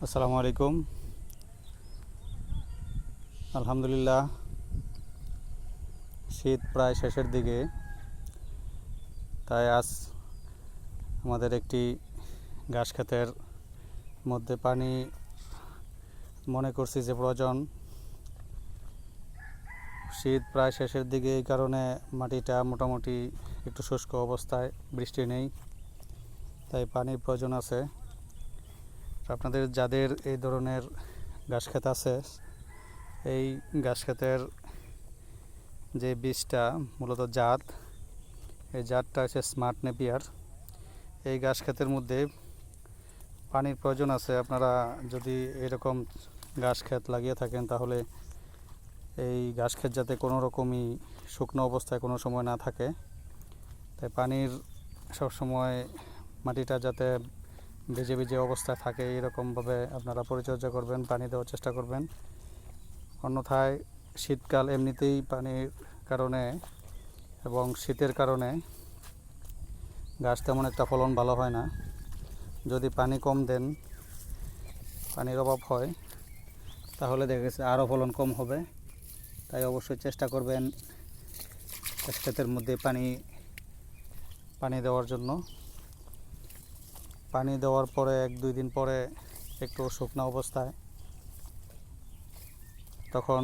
আসসালামু আলাইকুম। আলহামদুলিল্লাহ, শীত প্রায় শেষের দিকে, তাই আজ আমাদের একটি ঘাস ক্ষেতের মধ্যে পানি মনে করছি যে প্রয়োজন। শীত প্রায় শেষের দিকে, এই কারণে মাটিটা মোটামুটি একটু শুষ্ক অবস্থায়, বৃষ্টি নেই, তাই পানির প্রয়োজন আছে। আপনাদের যাদের এই ধরনের ঘাস ক্ষেত আছে, এই ঘাস ক্ষেতের যে বীজটা মূলত জাত, এই জাতটা হচ্ছে স্মার্ট নেপিয়ার। এই ঘাস ক্ষেতের মধ্যে পানির প্রয়োজন আছে। আপনারা যদি এরকম ঘাস ক্ষেত লাগিয়ে থাকেন, তাহলে এই ঘাস ক্ষেত যাতে কোনো রকমই শুকনো অবস্থায় কোনো সময় না থাকে, তাই পানির সবসময় মাটিটা যাতে ভিজে ভিজে অবস্থায় থাকে, এরকমভাবে আপনারা পরিচর্যা করবেন, পানি দেওয়ার চেষ্টা করবেন। অন্যথায় শীতকাল এমনিতেই পানির কারণে এবং শীতের কারণে গাছ তেমন একটা ফলন ভালো হয় না। যদি পানি কম দেন, পানির অভাব হয়, তাহলে দেখা গেছে আরও ফলন কম হবে। তাই অবশ্যই চেষ্টা করবেন ক্ষেতের মধ্যে পানি দেওয়ার জন্য। পানি দেওয়ার পরে 1-2 দিন পরে একটু শুকনো অবস্থায়, তখন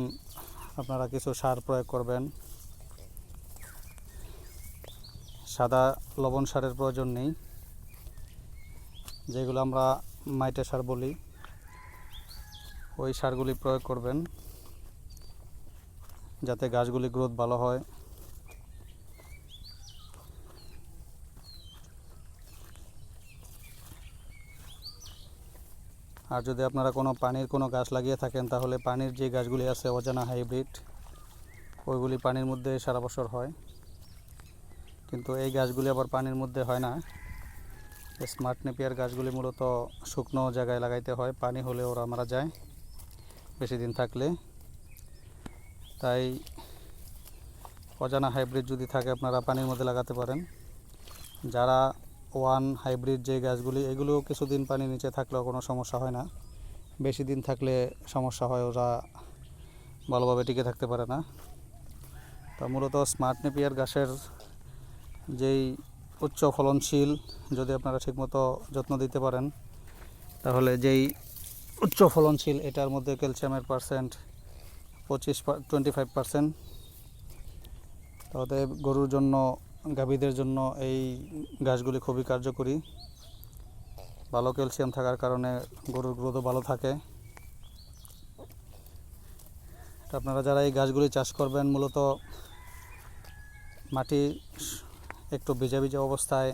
আপনারা কিছু সার প্রয়োগ করবেন। সাদা লবণ সারের প্রয়োজন নেই, যেগুলো আমরা মাইটে সার বলি, ওই সারগুলি প্রয়োগ করবেন যাতে গাছগুলি গ্রোথ ভালো হয়। আর যদি আপনারা পানির কোনো গাছ লাগিয়ে থাকেন, তাহলে পানির যে গাছগুলি আছে অজানা হাইব্রিড, ওইগুলি পানির মধ্যে সারা বছর হয়, কিন্তু এই গাছগুলি আবার পানির মধ্যে হয় না। স্মার্ট নেপিয়ার গাছগুলি মূলত শুকনো জায়গায় লাগাইতে হয়, পানি হলে ওরা মারা যায় বেশি দিন থাকলে। তাই অজানা হাইব্রিড যদি থাকে, আপনারা পানির মধ্যে লাগাতে পারেন। যারা ওয়ান হাইব্রিড যে গাছগুলি, এগুলো কিছুদিন পানির নিচে থাকলেও কোনো সমস্যা হয় না, বেশি দিন থাকলে সমস্যা হয়, ওরা ভালোভাবে টিকে থাকতে পারে না। তা মূলত স্মার্ট নেপিয়ার গাছের যেই উচ্চ ফলনশীল, যদি আপনারা ঠিকমতো যত্ন দিতে পারেন, তাহলে যেই উচ্চ ফলনশীল, এটার মধ্যে ক্যালসিয়ামের পার্সেন্ট 25-25%। তাতে গরুর জন্য, গাভীদের জন্য এই গাছগুলি খুবই কার্যকরী। ভালো ক্যালসিয়াম থাকার কারণে গরুর গ্রোথও ভালো থাকে। আপনারা যারা এই গাছগুলি চাষ করবেন, মূলত মাটি একটু ভিজা ভিজা অবস্থায়,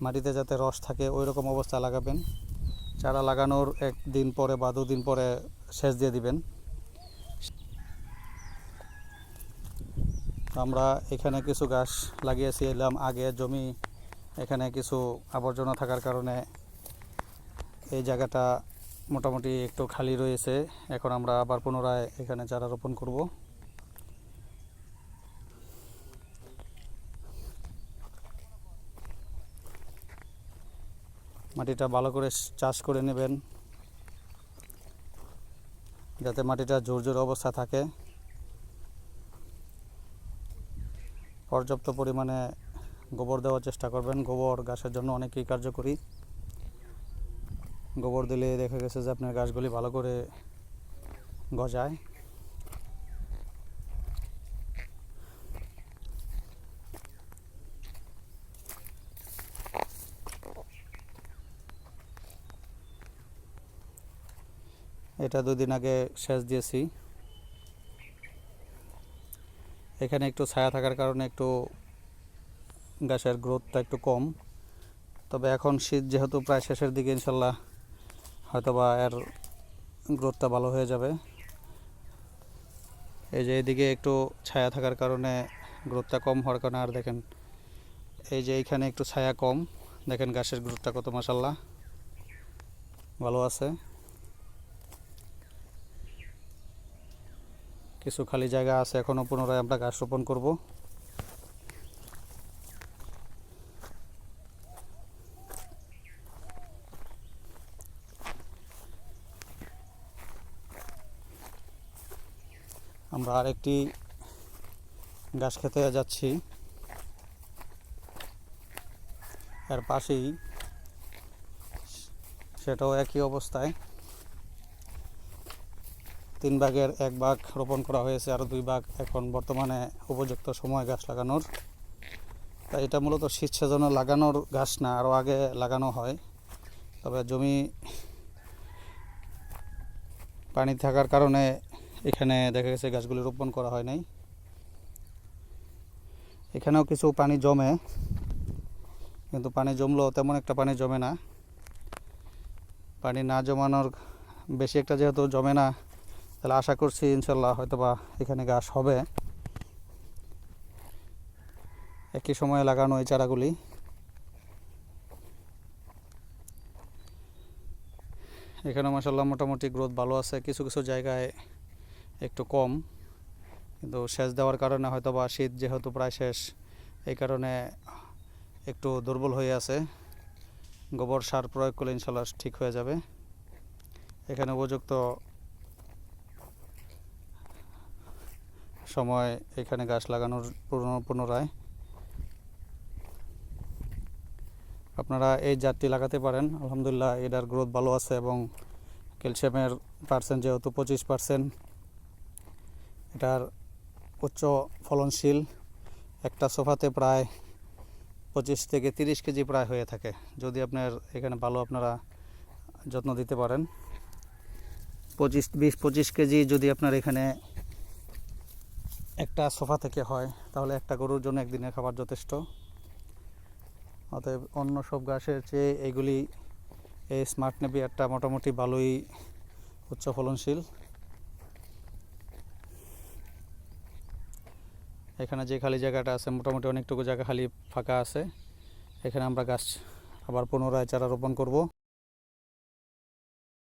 মাটিতে যাতে রস থাকে ওই রকম অবস্থায় লাগাবেন। চারা লাগানোর 1 দিন পরে বা 2 দিন পরে সেচ দিয়ে দিবেন। আমরা এখানে কিছু গাছ লাগিয়েছিলাম আগে, জমি এখানে কিছু আবর্জনা থাকার কারণে এই জায়গাটা মোটামুটি একটু খালি রয়েছে। এখন আমরা আবার পুনরায় এখানে চারা রোপণ করব। মাটিটা ভালো করে চাষ করে নেবেন, যাতে মাটিটা ঝুরঝুরে অবস্থা থাকে। পর্যাপ্ত পরিমাণে গোবর দেওয়ার চেষ্টা করবেন। গোবর গাছের জন্য অনেকই কার্যকরী। গোবর দিলে দেখা গেছে যে আপনার গাছগুলি ভালো করে গজায়। এটা 2 দিন আগে সেচ দিয়েছি। এখানে একটু ছায়া থাকার কারণে একটু গাছের গ্রোথটা একটু কম, তবে এখন শীত যেহেতু প্রায় শেষের দিকে, ইনশাল্লাহ হয়তোবা এর গ্রোথটা ভালো হয়ে যাবে। এই যে এদিকে একটু ছায়া থাকার কারণে গ্রোথটা কম হওয়ার কারণে, আর দেখেন এই যে এইখানে একটু ছায়া কম, দেখেন গাছের গ্রোথটা কত মাশাআল্লাহ ভালো আছে। কিছু খালি জায়গা আছে, এখনও পুনরায় আমরা গাছ রোপণ করব। আমরা আরেকটি ঘাস খেতে যাচ্ছি, এর পাশেই সেটাও একই অবস্থায়। 3 ভাগের 1 ভাগ রোপণ করা হয়েছে, আর 2 ভাগ এখন বর্তমানে উপযুক্ত সময় গাছ লাগানোর। তাই এটা মূলত শীত সেজনে লাগানোর গাছ না, আরও আগে লাগানো হয়। তবে জমি পানি থাকার কারণে এখানে দেখা গেছে গাছগুলি রোপণ করা হয় নাই। এখানেও কিছু পানি জমে, কিন্তু পানি জমলেও তেমন একটা পানি জমে না। পানি না জমানোর বেশি একটা যেহেতু জমে না, তাহলে আশা করছি ইনশাল্লাহ হয়তোবা এখানে গাছ হবে। একই সময়ে লাগানো এই চারাগুলি। এখানে মাশাআল্লাহ মোটামুটি গ্রোথ ভালো আছে, কিছু কিছু জায়গায় একটু কম, কিন্তু সেচ দেওয়ার কারণে হয়তোবা শীত যেহেতু প্রায় শেষ, এই কারণে একটু দুর্বল হয়ে আছে। গোবর সার প্রয়োগ করলে ইনশাল্লাহ ঠিক হয়ে যাবে। এখানে উপযুক্ত সময় এখানে গাছ লাগানোর পুনরায় আপনারা এই জাতটি লাগাতে পারেন। আলহামদুলিল্লাহ এটার গ্রোথ ভালো আছে এবং ক্যালসিয়ামের পার্সেন্ট যেহেতু 25%, এটার উচ্চ ফলনশীল। একটা সোফাতে প্রায় 25 থেকে 30 কেজি প্রায় হয়ে থাকে, যদি আপনার এখানে ভালো আপনারা যত্ন দিতে পারেন। 20-25 কেজি যদি আপনার এখানে একটা সোফা থেকে হয়, তাহলে একটা গরুর জন্য একদিনের খাবার যথেষ্ট। অতএব অন্য সব গাছের চেয়ে এইগুলি, এই স্মার্ট নেপিয়ারটা মোটামুটি ভালোই উচ্চ ফলনশীল। এখানে যে খালি জায়গাটা আছে মোটামুটি অনেকটুকু জায়গা খালি ফাঁকা আছে, এখানে আমরা গাছ আবার পুনরায় চারা রোপণ করব।